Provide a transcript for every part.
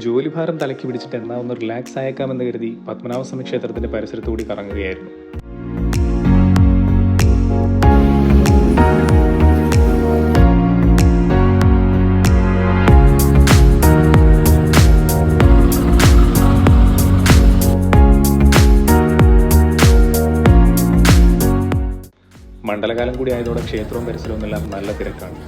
ജോലിഭാരം തലയ്ക്ക് പിടിച്ചിട്ട് എന്നാ ഒന്ന് റിലാക്സ് ആയേക്കാമെന്ന് കരുതി പത്മനാഭസ്വാമി ക്ഷേത്രത്തിന്റെ പരിസരത്തുകൂടി കറങ്ങുകയായിരുന്നു. മണ്ഡലകാലം കൂടി ആയതോടെ ക്ഷേത്രവും പരിസരവും എല്ലാം നല്ല തിരക്കാണ്.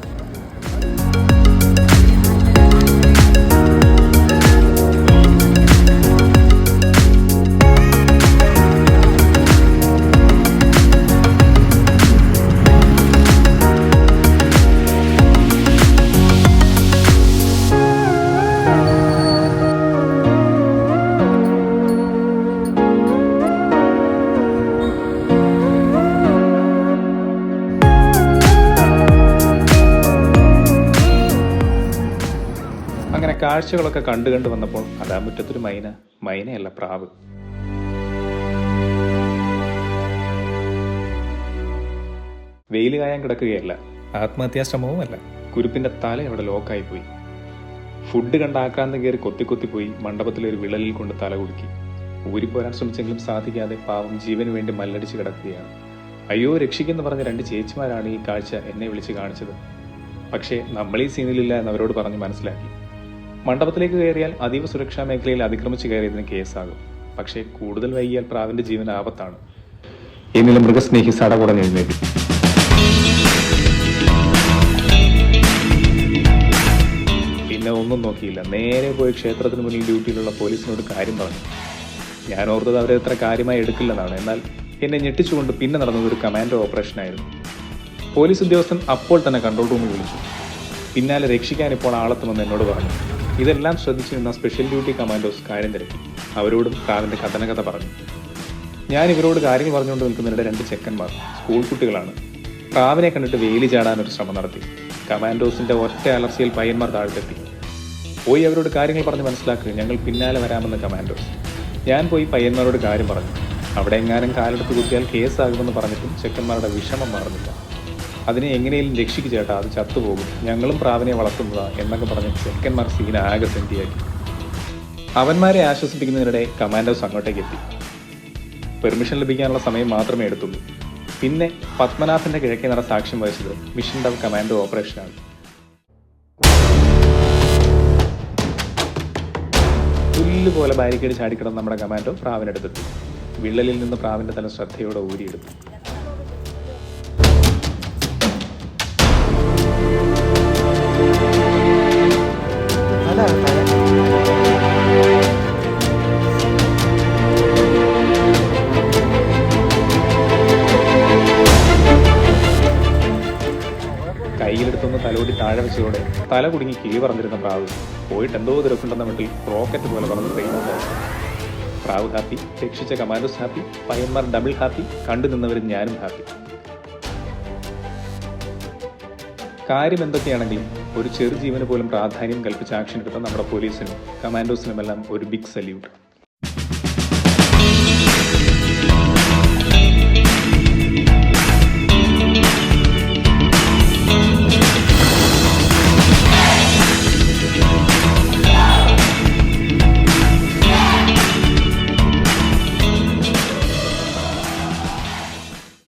അങ്ങനെ കാഴ്ചകളൊക്കെ കണ്ടു വന്നപ്പോൾ അതാ മുറ്റത്തൊരു മൈനയല്ല, പ്രാവ്. വെയിൽ കായാൻ കിടക്കുകയല്ല, ആത്മഹത്യാശ്രമവുമല്ല. കുരുപ്പിന്റെ തല അവിടെ ലോക്കായി പോയി. ഫുഡ് കണ്ട ആക്രാന്തം കയറി കൊത്തിപ്പോയി മണ്ഡപത്തിലെ ഒരു വിള്ളലിൽ കൊണ്ട് തല കുടുക്കി. ഊരിപ്പോരാൻ ശ്രമിച്ചെങ്കിലും സാധിക്കാതെ പാവം ജീവന് വേണ്ടി മല്ലടിച്ച് കിടക്കുകയാണ്. അയ്യോ രക്ഷിക്കെന്ന് പറഞ്ഞ 2 ചേച്ചിമാരാണ് ഈ കാഴ്ച എന്നെ വിളിച്ച് കാണിച്ചത്. പക്ഷേ നമ്മൾ ഈ സീനിലില്ല എന്നവരോട് പറഞ്ഞ് മനസ്സിലാക്കി. മണ്ഡപത്തിലേക്ക് കയറിയാൽ അതീവ സുരക്ഷാ മേഖലയിൽ അതിക്രമിച്ച് കയറിയതിന് കേസാകും. പക്ഷേ കൂടുതൽ വൈകിയാൽ പ്രാവിന്റെ ജീവൻ ആപത്താണ്. എന്നിലും മൃഗസ്നേഹി സടകുടഞ്ഞ് എഴുന്നേറ്റി. പിന്നെ ഒന്നും നോക്കിയില്ല, നേരെ പോയി ക്ഷേത്രത്തിന് മുന്നിൽ ഡ്യൂട്ടിയിലുള്ള പോലീസിനോട് കാര്യം പറഞ്ഞു. ഞാൻ ഓർത്തത് അവരെ എത്ര കാര്യമായി എടുക്കില്ലെന്നാണ്. എന്നാൽ എന്നെ ഞെട്ടിച്ചുകൊണ്ട് പിന്നെ നടന്നത് ഒരു കമാൻഡോ ഓപ്പറേഷനായിരുന്നു. പോലീസ് ഉദ്യോഗസ്ഥൻ അപ്പോൾ തന്നെ കൺട്രോൾ റൂമിൽ വിളിച്ചു. പിന്നാലെ രക്ഷിക്കാൻ ഇപ്പോൾ ആളെത്തുമെന്ന് എന്നോട് പറഞ്ഞു. ഇതെല്ലാം ശ്രദ്ധിച്ചു നിന്ന സ്പെഷ്യൽ ഡ്യൂട്ടി കമാൻഡോസ് കാര്യം തിരക്കി. അവരോടും പ്രാവിന്റെ കഥ പറഞ്ഞു. ഞാൻ ഇവരോട് കാര്യങ്ങൾ പറഞ്ഞുകൊണ്ട് നിൽക്കുന്നവരുടെ 2 ചെക്കന്മാർ സ്കൂൾ കുട്ടികളാണ്. പ്രാവിനെ കണ്ടിട്ട് വേലി ചാടാനൊരു ശ്രമം നടത്തി. കമാൻഡോസിന്റെ ഒറ്റ അലർച്ചയിൽ പയ്യന്മാർ താഴ്ത്തെത്തി. പോയി അവരോട് കാര്യങ്ങൾ പറഞ്ഞ് മനസ്സിലാക്കുക, ഞങ്ങൾ പിന്നാലെ വരാമെന്ന് കമാൻഡോസ്. ഞാൻ പോയി പയ്യന്മാരോട് കാര്യം പറഞ്ഞു. അവിടെ എങ്ങാനും കാലെടുത്ത് കുത്തിയാൽ കേസാകുമെന്ന് പറഞ്ഞിട്ടും ചെക്കന്മാരുടെ വിഷമം മാറുന്നില്ല. അതിനെ എങ്ങനെയും രക്ഷിക്കു ചേട്ടാ, അത് ചത്തുപോകും, ഞങ്ങളും പ്രാവിനെ വളർത്തുന്നതാ എന്നൊക്കെ പറഞ്ഞ് ചെക്കന്മാർ സീന ആകെ സെന്റിയാക്കി. അവന്മാരെ ആശ്വസിപ്പിക്കുന്നതിനിടെ കമാൻഡോസ് അങ്ങോട്ടേക്ക് എത്തി. പെർമിഷൻ ലഭിക്കാനുള്ള സമയം മാത്രമേ എടുത്തുള്ളൂ. പിന്നെ പത്മനാഭന്റെ കിഴക്കേ നട സാക്ഷ്യം വഹിച്ചത് മിഷൻ ഡവ് കമാൻഡോ ഓപ്പറേഷനാണ്. പുല്ലുപോലെ ബാരിക്കേഡ് ചാടിക്കിടന്ന് നമ്മുടെ കമാൻഡോ പ്രാവിനെടുത്തെത്തി. വിള്ളലിൽ നിന്ന് പ്രാവിന്റെ തല ശ്രദ്ധയോടെ ഊരിയെടുത്തു. കയ്യിലെടുത്തൊന്ന് തലോടി താഴെ വെച്ചതോടെ തല കുടുങ്ങി കിളി പറഞ്ഞിരുന്ന പ്രാവ് പോയിട്ട് എന്തോ തിരക്കുണ്ടെന്ന മട്ടിൽ റോക്കറ്റ് പോലെ പറഞ്ഞ് ട്രെയിനുണ്ടായി. പ്രാവ് ഹാപ്പി, രക്ഷിച്ച കമാൻഡോസ് ഹാപ്പി, പയ്യന്മാർ ഡബിൾ ഹാപ്പി, കണ്ടു നിന്നവരും ഞാനും ഹാപ്പി. കാര്യം എന്തൊക്കെയാണെങ്കിലും ഒരു ചെറു ജീവന് പോലും പ്രാധാന്യം കൽപ്പിച്ച് ആക്ഷൻ എടുത്ത നമ്മുടെ പോലീസിനും കമാൻഡോസിനുമെല്ലാം ഒരു ബിഗ് സല്യൂട്ട്.